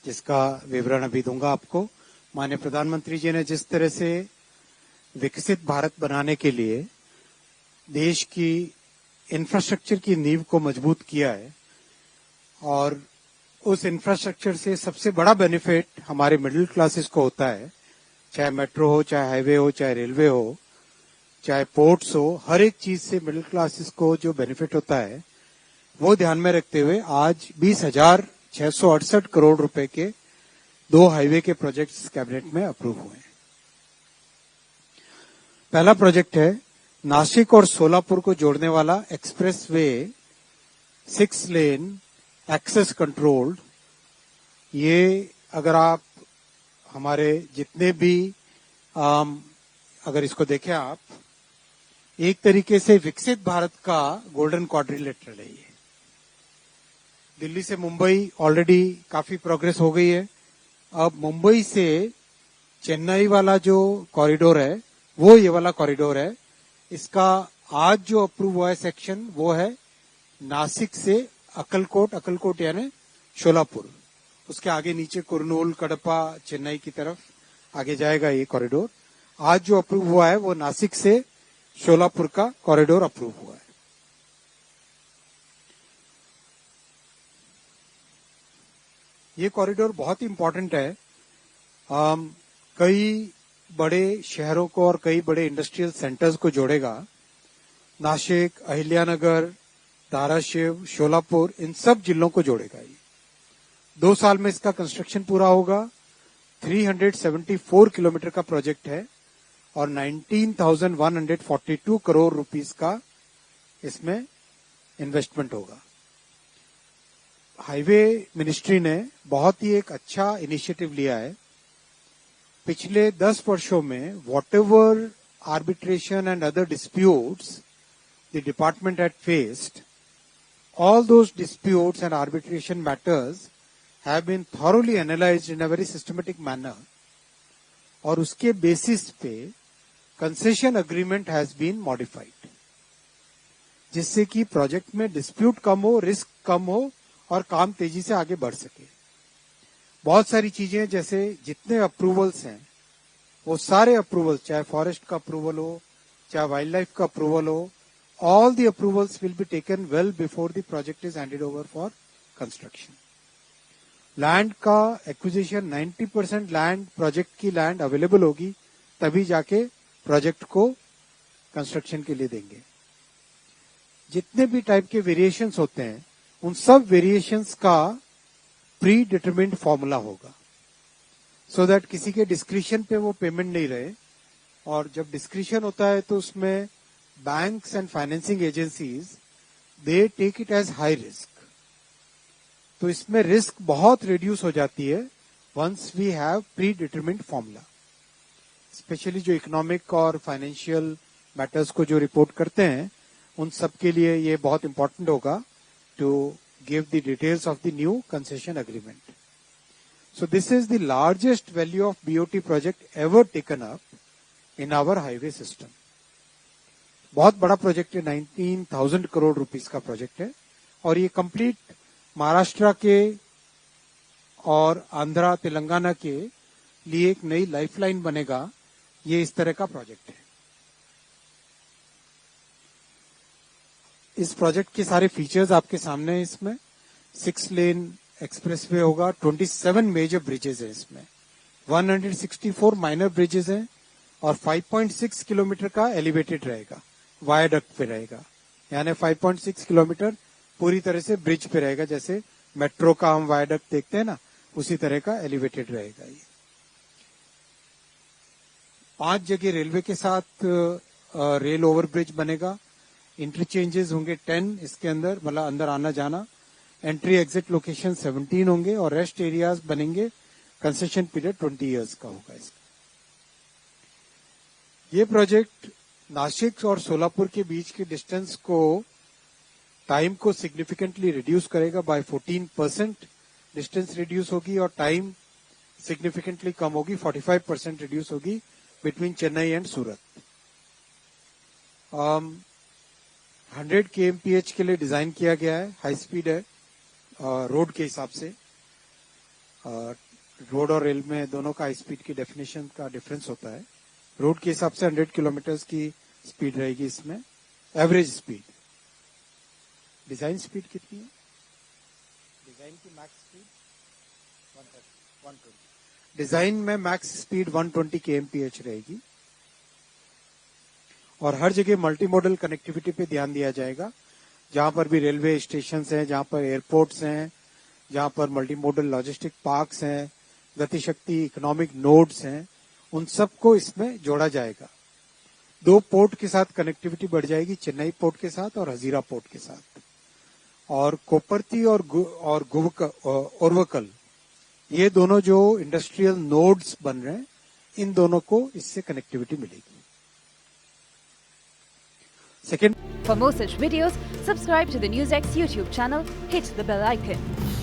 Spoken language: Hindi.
जिसका विवरण अभी दूंगा आपको। माननीय प्रधानमंत्री जी ने जिस तरह से विकसित भारत बनाने के लिए देश की इंफ्रास्ट्रक्चर की नींव को मजबूत किया है और उस इंफ्रास्ट्रक्चर से सबसे बड़ा बेनिफिट हमारे मिडिल क्लासेस को होता है, चाहे मेट्रो हो, चाहे हाईवे हो, चाहे रेलवे हो, चाहे पोर्ट्स हो, हर एक चीज से मिडिल क्लासेस को जो बेनिफिट होता है वो ध्यान में रखते हुए आज 20,668 करोड़ रुपए के 2 हाईवे के प्रोजेक्ट्स कैबिनेट में अप्रूव हुए हैं। पहला प्रोजेक्ट है नासिक और सोलापुर को जोड़ने वाला expressway 6 lane access controlled. ये अगर आप हमारे जितने भी अगर इसको देखें आप, एक तरीके से विकसित भारत का गोल्डन क्वाड्रिलेटरल है ये। दिल्ली से मुंबई ऑलरेडी काफी प्रोग्रेस हो गई है। अब मुंबई से चेन्नई वाला जो कॉरिडोर है वो ये वाला कॉरिडोर है। इसका आज जो अप्रूव हुआ है सेक्शन वो है नासिक से अक्कलकोट यानी शोलापुर, उसके आगे नीचे कुरनूल, कडपा, चेन्नई की तरफ आगे जाएगा ये कॉरिडोर। आज जो अप्रूव हुआ है वो नासिक से शोलापुर का कॉरिडोर अप्रूव हुआ है। ये कॉरिडोर बहुत इंपॉर्टेंट है। कई बड़े शहरों को और कई बड़े इंडस्ट्रियल सेंटर्स को जोड़ेगा। नासिक, अहिल्यानगर, धाराशिव, शोलापुर, इन सब जिलों को जोड़ेगा ये। 2 साल में इसका कंस्ट्रक्शन पूरा होगा। 374 किलोमीटर का प्रोजेक्ट है और 19,142 करोड़ रुपीस का इसमें इन्वेस्टमेंट होगा। हाईवे मिनिस्ट्री ने बहुत ही एक अच्छा इनिशिएटिव लिया है। पिछले 10 वर्षों में whatever arbitration and other disputes the department had faced, all those disputes and arbitration matters have been thoroughly analyzed in a very systematic manner और उसके बेसिस पे concession agreement has been modified, जिससे कि प्रोजेक्ट में डिस्प्यूट कम हो, रिस्क कम हो और काम तेजी से आगे बढ़ सके। बहुत सारी चीजें जैसे जितने अप्रूवल्स हैं वो सारे अप्रूवल, चाहे फॉरेस्ट का अप्रूवल हो, चाहे वाइल्ड लाइफ का अप्रूवल हो, all the approvals will be taken well before the project is handed over for construction. Land का एक्विजिशन 90% लैंड, प्रोजेक्ट की लैंड अवेलेबल होगी तभी जाके प्रोजेक्ट को कंस्ट्रक्शन के लिए देंगे। जितने भी टाइप के वेरिएशंस होते हैं उन सब वेरिएशंस का प्री डिटरमिन्ड फॉर्मूला होगा, सो दैट किसी के डिस्क्रिशन पे वो पेमेंट नहीं रहे। और जब डिस्क्रिशन होता है तो उसमें banks and financing agencies, they take it as high risk. तो इसमें रिस्क बहुत रिड्यूस हो जाती है once we have predetermined formula. Specially जो इकोनॉमिक और फाइनेंशियल मैटर्स को जो रिपोर्ट करते हैं उन सब के लिए ये बहुत इंपॉर्टेंट होगा to give the details of the new concession agreement. So this is the largest value of BOT project ever taken up in our highway system. बहुत बड़ा प्रोजेक्ट है, 19,000 करोड़ रुपीस का प्रोजेक्ट है और ये कंप्लीट महाराष्ट्र के और आंध्रा, तेलंगाना के लिए एक नई लाइफलाइन बनेगा। ये इस तरह का प्रोजेक्ट है। इस प्रोजेक्ट के सारे फीचर्स आपके सामने हैं। इसमें 6 लेन एक्सप्रेसवे होगा, 27 मेजर ब्रिजेस है इसमें, 164 माइनर ब्रिजेस हैं और 5.6 किलोमीटर का एलिवेटेड रहेगा, वायाडक्ट पे रहेगा। यानी 5.6 किलोमीटर पूरी तरह से ब्रिज पे रहेगा, जैसे मेट्रो का हम वायाडक्ट देखते हैं ना, उसी तरह का एलिवेटेड रहेगा ये। 5 जगह रेलवे के साथ रेल ओवरब्रिज बनेगा। इंटरचेंजेस होंगे 10 इसके अंदर, मतलब अंदर आना जाना। एंट्री एग्जिट लोकेशन 17 होंगे और रेस्ट एरियाज बनेंगे। कंसेशन पीरियड 20 इयर्स का होगा इसका। ये प्रोजेक्ट नासिक और सोलापुर के बीच के डिस्टेंस को, टाइम को सिग्निफिकेंटली रिड्यूस करेगा। बाय 14% डिस्टेंस रिड्यूस होगी और टाइम सिग्निफिकेंटली कम होगी, 45% रिड्यूस होगी between Chennai and Surat. 100 kmph के लिए डिजाइन किया गया है, हाई स्पीड है रोड के हिसाब से। रोड और रेल में दोनों का हाई स्पीड की डेफिनेशन का डिफरेंस होता है। रोड के हिसाब से 100 किलोमीटर की स्पीड रहेगी इसमें, एवरेज स्पीड। डिजाइन स्पीड कितनी है? डिजाइन की मैक्स स्पीड 120। डिजाइन में मैक्स स्पीड 120 kmph रहेगी। और हर जगह मल्टी मॉडल कनेक्टिविटी पे ध्यान दिया जाएगा। जहां पर भी रेलवे स्टेशन हैं, जहां पर एयरपोर्ट्स हैं, जहां पर मल्टी मॉडल लॉजिस्टिक पार्क्स हैं, गतिशक्ति इकोनॉमिक नोड्स हैं, उन सबको इसमें जोड़ा जाएगा। 2 पोर्ट के साथ कनेक्टिविटी बढ़ जाएगी, चेन्नई पोर्ट के साथ और हजीरा पोर्ट के साथ। और कोपरती और ओरवकल, ये दोनों जो इंडस्ट्रियल नोड्स बन रहे हैं, इन दोनों को इससे कनेक्टिविटी मिलेगी। Second, For more such videos, subscribe to the NewsX YouTube channel, hit the bell icon.